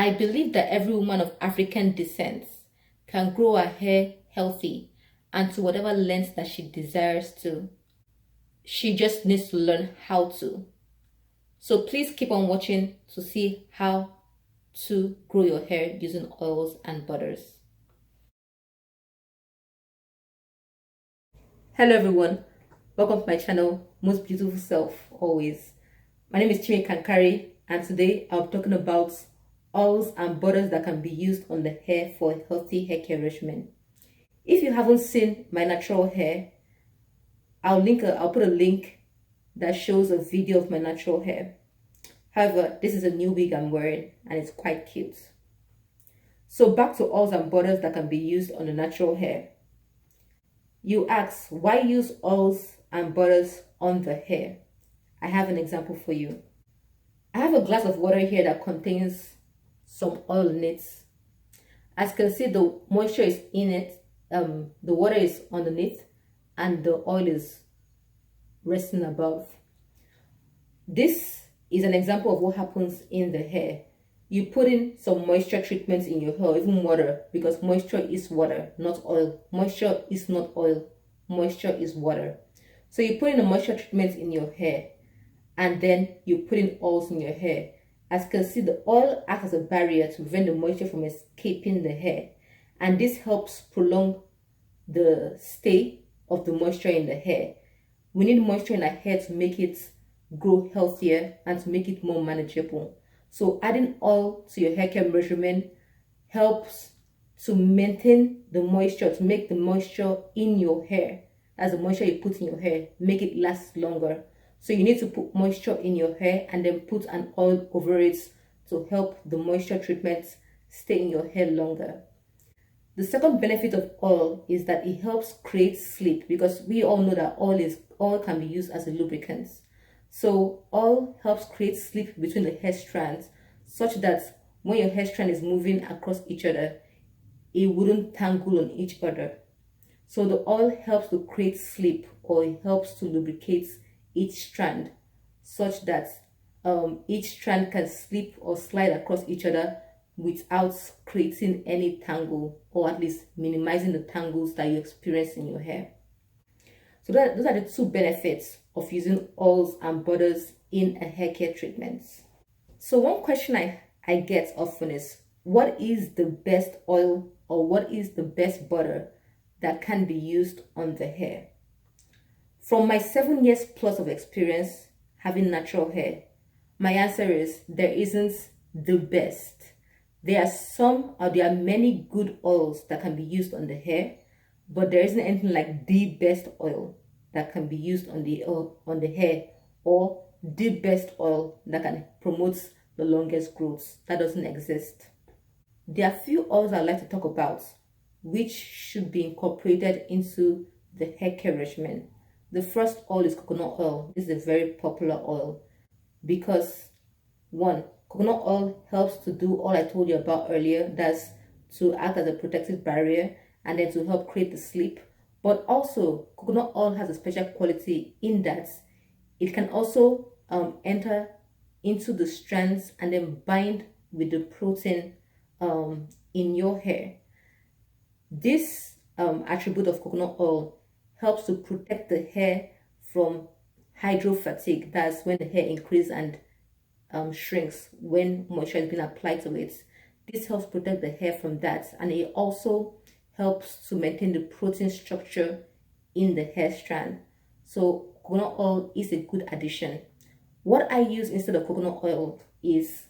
I believe that every woman of African descent can grow her hair healthy and to whatever length that she desires to. She just needs to learn how to. So please keep on watching to see how to grow your hair using oils and butters. Hello everyone, welcome to my channel, Most Beautiful Self Always. My name is Chime Kankari, and today I'll be talking about oils and butters that can be used on the hair for a healthy hair care regimen. If you haven't seen my natural hair, I'll put a link that shows a video of my natural hair. However, this is a new wig I'm wearing and it's quite cute. So back to oils and butters that can be used on the natural hair. You ask, why use oils and butters on the hair? I have an example for you. I have a glass of water here that contains some oil in it. As you can see, the moisture is in it, the water is underneath, and the oil is resting above. This is an example of what happens in the hair. You put in some moisture treatments in your hair, even water, because moisture is water, not oil. Moisture is not oil. Moisture is water. So you put in the moisture treatments in your hair, and then you put in oils in your hair. As you can see, the oil acts as a barrier to prevent the moisture from escaping the hair, and this helps prolong the stay of the moisture in the hair. We need moisture in our hair to make it grow healthier and to make it more manageable. So adding oil to your hair care regimen helps to maintain the moisture, to make the moisture in your hair, as the moisture you put in your hair, make it last longer. So you need to put moisture in your hair and then put an oil over it to help the moisture treatments stay in your hair longer. The second benefit of oil is that it helps create sleep, because we all know that oil can be used as a lubricant. So oil helps create sleep between the hair strands, such that when your hair strand is moving across each other, it wouldn't tangle on each other. So the oil helps to create sleep, or it helps to lubricate each strand, such that each strand can slip or slide across each other without creating any tangle, or at least minimizing the tangles that you experience in your hair. So those are the two benefits of using oils and butters in a hair care treatment. So one question I get often is, what is the best oil or what is the best butter that can be used on the hair? From my 7 years plus of experience having natural hair, my answer is there isn't the best. There are many good oils that can be used on the hair, but there isn't anything like the best oil that can be used on the hair, or the best oil that can promote the longest growth. That doesn't exist. There are few oils I'd like to talk about which should be incorporated into the hair care regimen. The first oil is coconut oil. This is a very popular oil because, one, coconut oil helps to do all I told you about earlier. That's to act as a protective barrier and then to help create the sleep. But also, coconut oil has a special quality in that it can also enter into the strands and then bind with the protein in your hair. This attribute of coconut oil helps to protect the hair from hydro fatigue. That's when the hair increases and shrinks when moisture has been applied to it. This helps protect the hair from that, and it also helps to maintain the protein structure in the hair strand. So coconut oil is a good addition. What I use instead of coconut oil is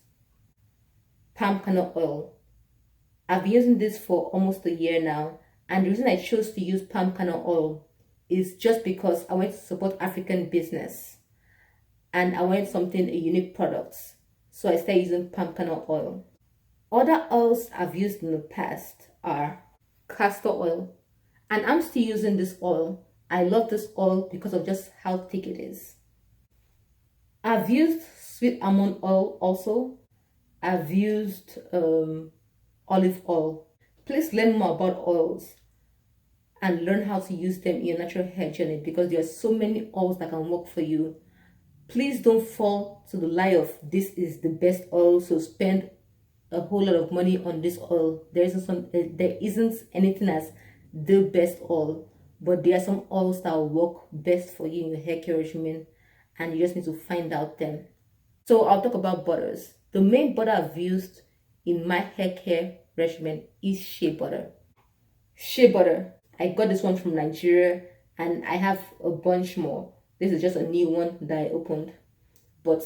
palm kernel oil. I've been using this for almost a year now, and the reason I chose to use palm kernel oil is just because I wanted to support African business and I wanted a unique product. So I started using palm kernel oil. Other oils I've used in the past are castor oil, and I'm still using this oil. I love this oil because of just how thick it is. I've used sweet almond oil also. I've used olive oil. Please learn more about oils and learn how to use them in your natural hair journey, because there are so many oils that can work for you. Please don't fall to the lie of this is the best oil, so spend a whole lot of money on this oil. There isn't anything as the best oil, but there are some oils that will work best for you in your hair care regimen, and you just need to find out them. So I'll talk about butters. The main butter I've used in my hair care regimen is shea butter. Shea butter, I got this one from Nigeria, and I have a bunch more. This is just a new one that I opened, but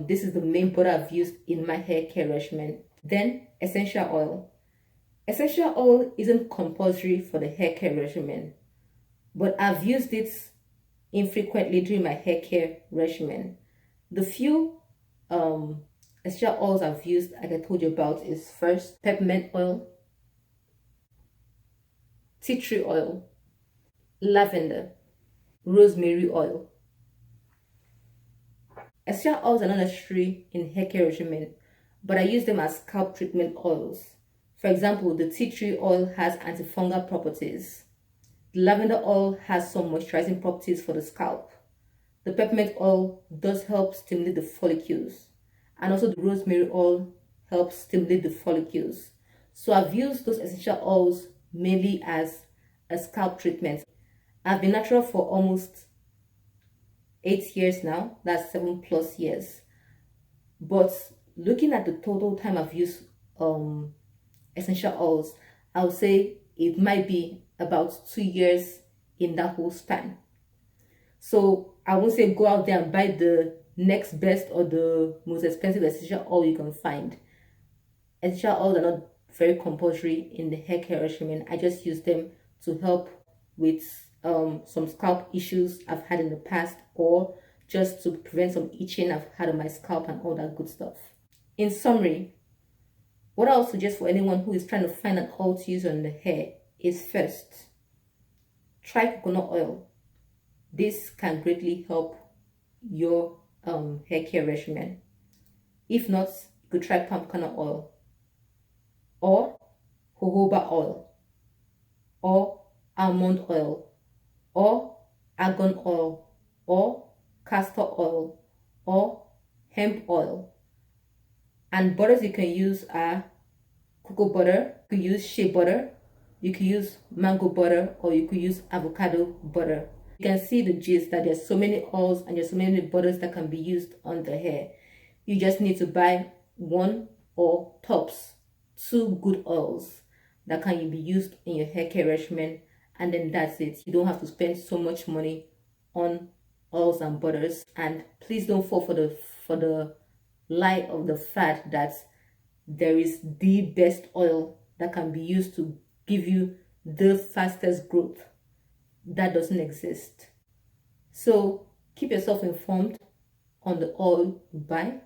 this is the main butter I've used in my hair care regimen. Then essential oil. Essential oil isn't compulsory for the hair care regimen, but I've used it infrequently during my hair care regimen. The few essential oils I've used, like I told you about, is first peppermint oil, tea tree oil, lavender, rosemary oil. Essential oils are not necessary in hair care regimen, but I use them as scalp treatment oils. For example, the tea tree oil has antifungal properties. The lavender oil has some moisturizing properties for the scalp. The peppermint oil does help stimulate the follicles, and also the rosemary oil helps stimulate the follicles. So I've used those essential oils mainly as a scalp treatment. I've been natural for almost 8 years now. That's 7+ years. But looking at the total time I've used essential oils, I would say it might be about 2 years in that whole span. So I won't say go out there and buy the next best or the most expensive essential oil you can find. Essential oils are not very compulsory in the hair care regimen. I just use them to help with some scalp issues I've had in the past, or just to prevent some itching I've had on my scalp and all that good stuff. In summary, what I would suggest for anyone who is trying to find an oil to use on the hair is first, try coconut oil. This can greatly help your hair care regimen. If not, you could try palm kernel oil, or jojoba oil, or almond oil, or argan oil, or castor oil, or hemp oil. And butters you can use are cocoa butter, you could use shea butter, you could use mango butter, or you could use avocado butter. You can see the gist that there's so many oils and there's so many butters that can be used on the hair. You just need to buy one or tops 2 good oils that can be used in your hair care regimen, and then that's it. You don't have to spend so much money on oils and butters. And please don't fall for the lie of the fact that there is the best oil that can be used to give you the fastest growth. That doesn't exist. So keep yourself informed on the oil you buy.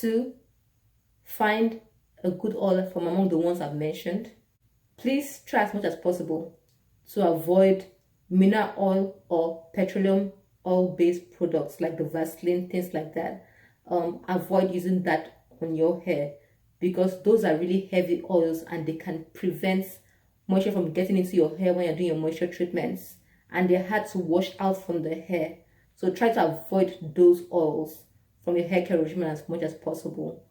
2, find a good oil from among the ones I've mentioned. Please try as much as possible to avoid mineral oil or petroleum oil based products like the Vaseline, things like that. Avoid using that on your hair, because those are really heavy oils and they can prevent moisture from getting into your hair when you're doing your moisture treatments, and they're hard to wash out from the hair. So try to avoid those oils from your hair care regimen as much as possible.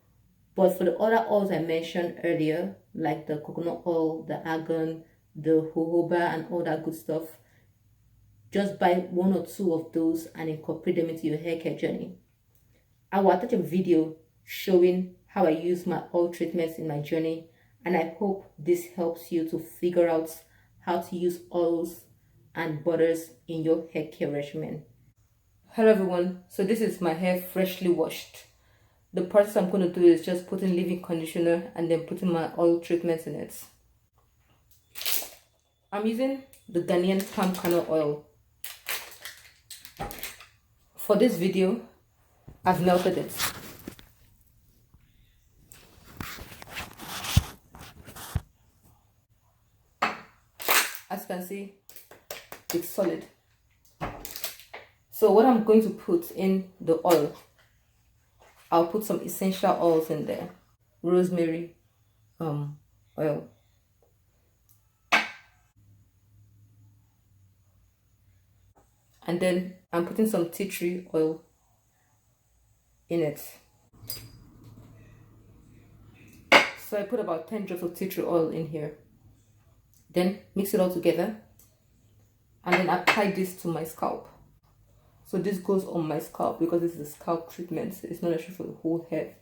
But for the other oils I mentioned earlier, like the coconut oil, the argan, the jojoba, and all that good stuff, just buy 1 or 2 of those and incorporate them into your hair care journey. I will attach a video showing how I use my oil treatments in my journey, and I hope this helps you to figure out how to use oils and butters in your hair care regimen. Hello everyone, so this is my hair freshly washed. The process I'm going to do is just putting leave-in conditioner and then putting my oil treatments in it. I'm using the Ghanaian palm kernel oil. For this video, I've melted it. As you can see, it's solid. So what I'm going to put in the oil, I'll put some essential oils in there. Rosemary oil. And then I'm putting some tea tree oil in it. So I put about 10 drops of tea tree oil in here. Then mix it all together. And then apply this to my scalp. So this goes on my scalp because this is a scalp treatment. So it's not necessary for the whole hair.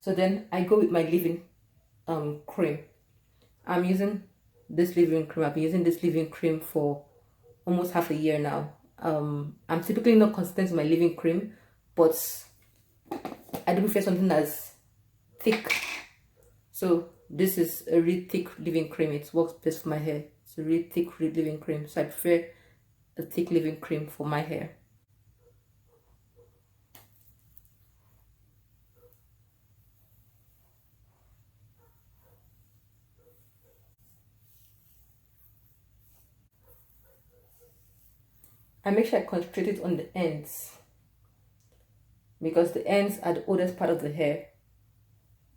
So then I go with my leave-in cream. I'm using this leave-in cream. I've been using this leave-in cream for almost half a year now. I'm typically not consistent with my leave-in cream, but I do prefer something that's thick. So this is a really thick leave-in cream. It works best for my hair. It's a really thick leave-in cream. So I prefer a thick leave-in cream for my hair. I make sure I concentrate it on the ends, because the ends are the oldest part of the hair.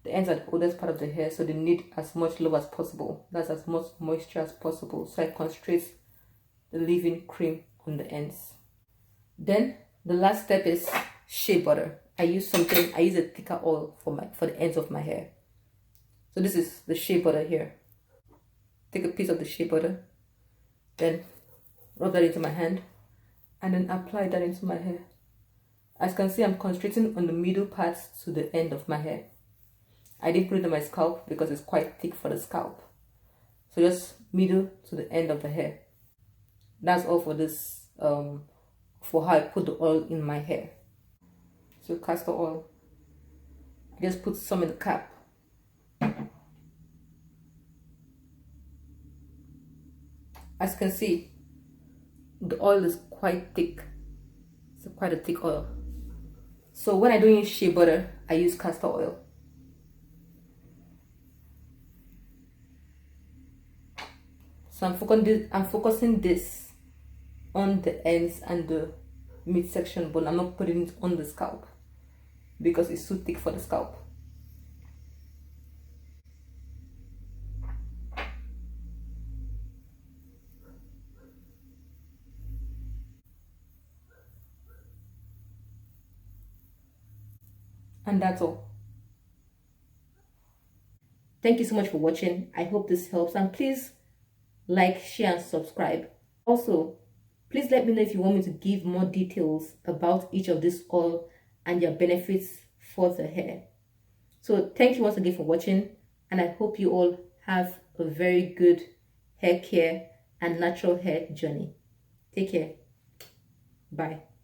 The ends are the oldest part of the hair, so they need as much love as possible. That's as much moisture as possible. So I concentrate the leave-in cream on the ends. Then the last step is shea butter. I use a thicker oil for the ends of my hair. So this is the shea butter here. Take a piece of the shea butter, then rub that into my hand, and then apply that into my hair. As you can see, I'm concentrating on the middle parts to the end of my hair. I didn't put it on my scalp because it's quite thick for the scalp. So just middle to the end of the hair. That's all for this, for how I put the oil in my hair. So castor oil, I just put some in the cap. As you can see, the oil is quite thick. It's quite a thick oil. So when I don't use shea butter, I use castor oil. So I'm focusing this on the ends and the midsection, but I'm not putting it on the scalp because it's too thick for the scalp. And that's all. Thank you so much for watching. I hope this helps, and please like, share, and subscribe. Also, please let me know if you want me to give more details about each of this oil and their benefits for the hair. So thank you once again for watching, and I hope you all have a very good hair care and natural hair journey. Take care. Bye.